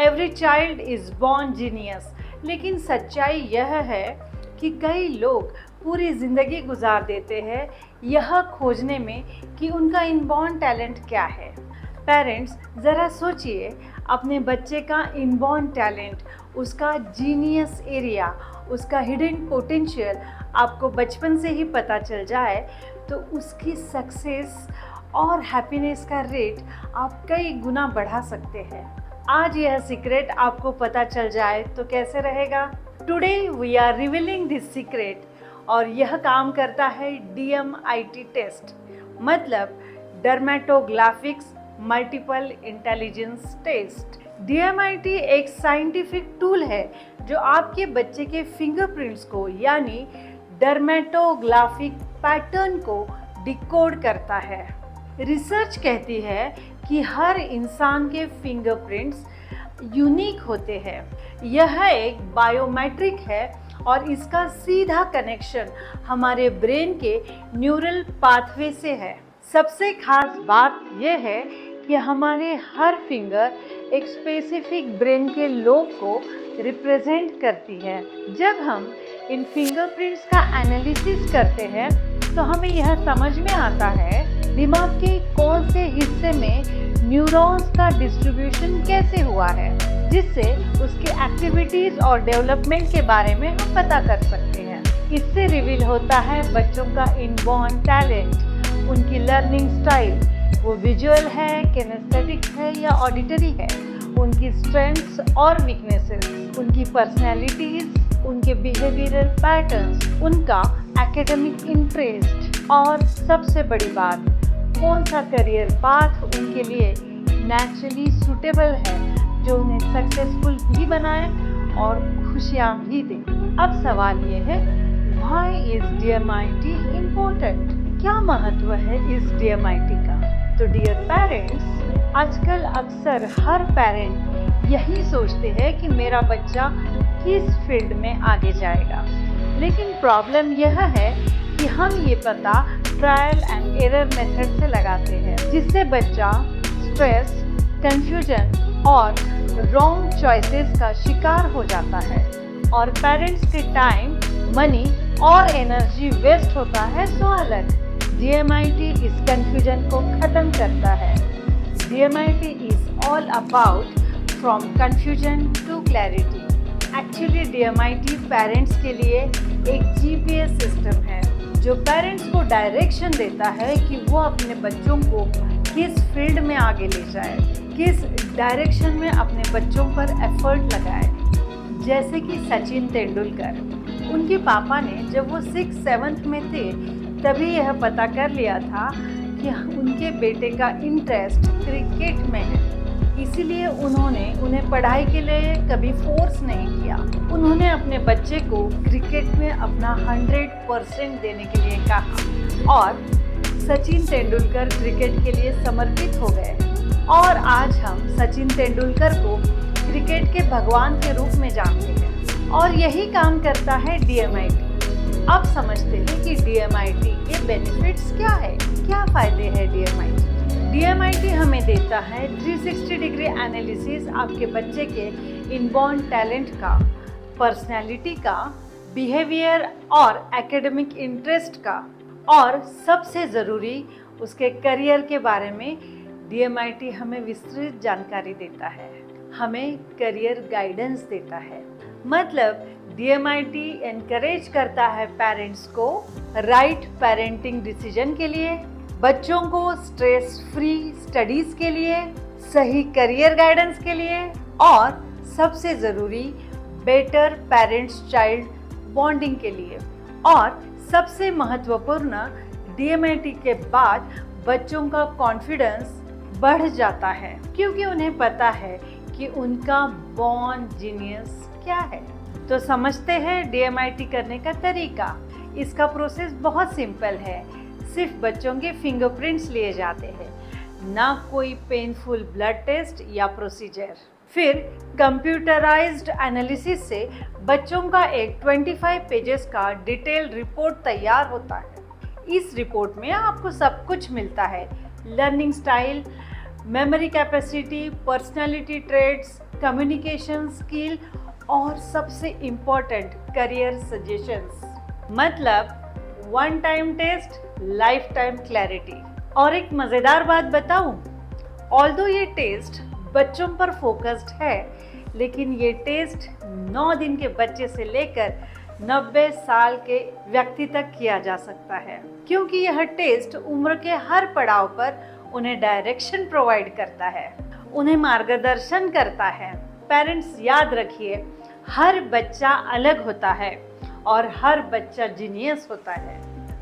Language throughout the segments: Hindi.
Every child is born genius. लेकिन सच्चाई यह है कि कई लोग पूरी ज़िंदगी गुजार देते हैं यह खोजने में कि उनका इनबॉर्न टैलेंट क्या है। पेरेंट्स, ज़रा सोचिए, अपने बच्चे का इनबॉर्न टैलेंट, उसका जीनियस एरिया, उसका हिडन पोटेंशियल आपको बचपन से ही पता चल जाए तो उसकी सक्सेस और हैप्पीनेस का रेट आप कई गुना बढ़ा सकते हैं। आज यह सीक्रेट आपको पता चल जाए तो कैसे रहेगा? Today we are revealing this secret और यह काम करता है DMIT टेस्ट, मतलब dermatographics multiple intelligence test. DMIT एक साइंटिफिक टूल है जो आपके बच्चे के फिंगरप्रिंट्स को यानी डर्मेटोग्राफिक पैटर्न को डिकोड करता है। रिसर्च कहती है कि हर इंसान के फिंगरप्रिंट्स यूनिक होते हैं। यह एक बायोमेट्रिक है और इसका सीधा कनेक्शन हमारे ब्रेन के न्यूरल पाथवे से है। सबसे खास बात यह है कि हमारे हर फिंगर एक स्पेसिफिक ब्रेन के लोब को रिप्रेजेंट करती है। जब हम इन फिंगरप्रिंट्स का एनालिसिस करते हैं तो हमें यह समझ में आता है दिमाग के कौन से हिस्से में न्यूरॉन्स का डिस्ट्रीब्यूशन कैसे हुआ है, जिससे उसके एक्टिविटीज और डेवलपमेंट के बारे में हम पता कर सकते हैं। इससे रिवील होता है बच्चों का इनबॉर्न टैलेंट, उनकी लर्निंग स्टाइल, वो विजुअल है, किनेस्थेटिक है या ऑडिटरी है, उनकी स्ट्रेंथ्स और वीकनेसेस, उनकी पर्सनैलिटीज, उनके बिहेवियरल पैटर्न्स, उनका एकेडमिक इंटरेस्ट और सबसे बड़ी बात, कौन सा करियर पाथ उनके लिए नेचुरली सूटेबल है जो उन्हें सक्सेसफुल भी बनाए और खुशियाँ भी दे। अब सवाल ये है, व्हाई इज DMIT इम्पोर्टेंट? क्या महत्व है इस DMIT का? तो डियर पेरेंट्स, आजकल अक्सर हर पेरेंट यही सोचते हैं कि मेरा बच्चा किस फील्ड में आगे जाएगा, लेकिन प्रॉब्लम यह है कि हम ये पता ट्रायल एंड एरर मेथड से लगाते हैं, जिससे बच्चा स्ट्रेस, कंफ्यूजन और रॉन्ग चॉइसेस का शिकार हो जाता है और पेरेंट्स के टाइम, मनी और एनर्जी वेस्ट होता है। सो अलग DMIT इस कंफ्यूजन को खत्म करता है। DMIT is all about from confusion to clarity. Actually DMIT parents के लिए एक GPS सिस्टम है जो पेरेंट्स को डायरेक्शन देता है कि वो अपने बच्चों को किस फील्ड में आगे ले जाए, किस डायरेक्शन में अपने बच्चों पर एफर्ट लगाए। जैसे कि सचिन तेंदुलकर, उनके पापा ने जब वो 6th-7th में थे तभी यह पता कर लिया था कि उनके बेटे का इंटरेस्ट क्रिकेट में है, इसीलिए उन्होंने उन्हें पढ़ाई के लिए कभी फोर्स नहीं किया। उन्होंने अपने बच्चे को क्रिकेट में अपना 100% देने के लिए कहा और सचिन तेंदुलकर क्रिकेट के लिए समर्पित हो गए और आज हम सचिन तेंदुलकर को क्रिकेट के भगवान के रूप में जानते हैं और यही काम करता है DMIT। अब समझते हैं कि DMIT के बेनिफिट्स क्या है, क्या फ़ायदे हैं DMIT। DMIT हमें देता है 360 डिग्री एनालिसिस आपके बच्चे के इनबॉर्न टैलेंट का, पर्सनैलिटी का, बिहेवियर और एकेडमिक इंटरेस्ट का और सबसे ज़रूरी उसके करियर के बारे में DMIT हमें विस्तृत जानकारी देता है, हमें करियर गाइडेंस देता है। मतलब DMIT एनकरेज करता है पेरेंट्स को राइट पेरेंटिंग डिसीजन के लिए, बच्चों को स्ट्रेस फ्री स्टडीज़ के लिए, सही करियर गाइडेंस के लिए और सबसे ज़रूरी बेटर पेरेंट्स चाइल्ड बॉन्डिंग के लिए। और सबसे महत्वपूर्ण, DMIT के बाद बच्चों का कॉन्फिडेंस बढ़ जाता है क्योंकि उन्हें पता है कि उनका बॉर्न जीनियस क्या है। तो समझते हैं DMIT करने का तरीका। इसका प्रोसेस बहुत सिंपल है, सिर्फ बच्चों के फिंगरप्रिंट्स लिए जाते हैं, ना कोई पेनफुल ब्लड टेस्ट या प्रोसीजर। फिर कंप्यूटराइज्ड एनालिसिस से बच्चों का एक 25 पेजेस का डिटेल रिपोर्ट तैयार होता है। इस रिपोर्ट में आपको सब कुछ मिलता है, learning style, memory capacity, personality traits, communication skill और सबसे इम्पोर्टेंट करियर सजेशंस। मतलब one time test, lifetime clarity. और एक मज़ेदार बात बताऊं, ऑल्दो ये टेस्ट बच्चों पर फोकस्ड है, लेकिन ये टेस्ट 9 दिन के बच्चे से लेकर 90 साल के व्यक्ति तक किया जा सकता है, क्योंकि यह टेस्ट उम्र के हर पड़ाव पर उन्हें डायरेक्शन प्रोवाइड करता है, उन्हें मार्गदर्शन करता है। पेरेंट्स याद रखिए, हर बच्चा अलग होता है और हर बच्चा जीनियस होता है।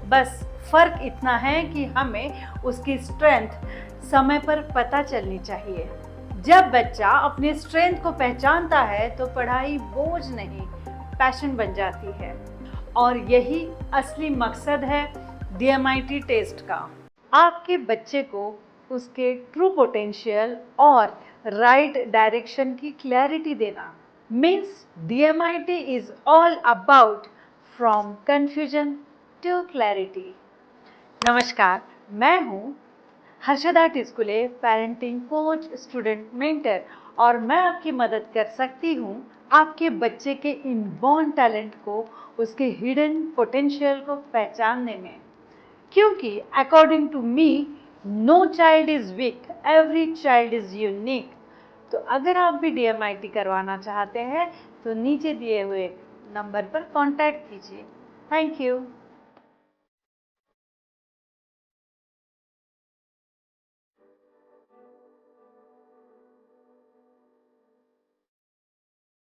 बस फर्क इतना है कि हमें उसकी स्ट्रेंथ समय पर पता चलनी चाहिए। जब बच्चा अपने स्ट्रेंथ को पहचानता है तो पढ़ाई बोझ नहीं, पैशन बन जाती है। और यही असली मकसद है DMIT टेस्ट का, आपके बच्चे को उसके ट्रू पोटेंशियल और राइट डायरेक्शन की क्लैरिटी देना। Means DMIT is all about from confusion to clarity. नमस्कार, मैं हूँ Harshada Tiskule, parenting coach, student mentor, और मैं आपकी मदद कर सकती हूँ आपके बच्चे के इनबॉर्न टैलेंट को, उसके हिडन पोटेंशियल को पहचानने में। क्योंकि according to me, no child is weak, every child is unique. तो अगर आप भी DMIT करवाना चाहते हैं तो नीचे दिए हुए नंबर पर कॉन्टैक्ट कीजिए। Thank you.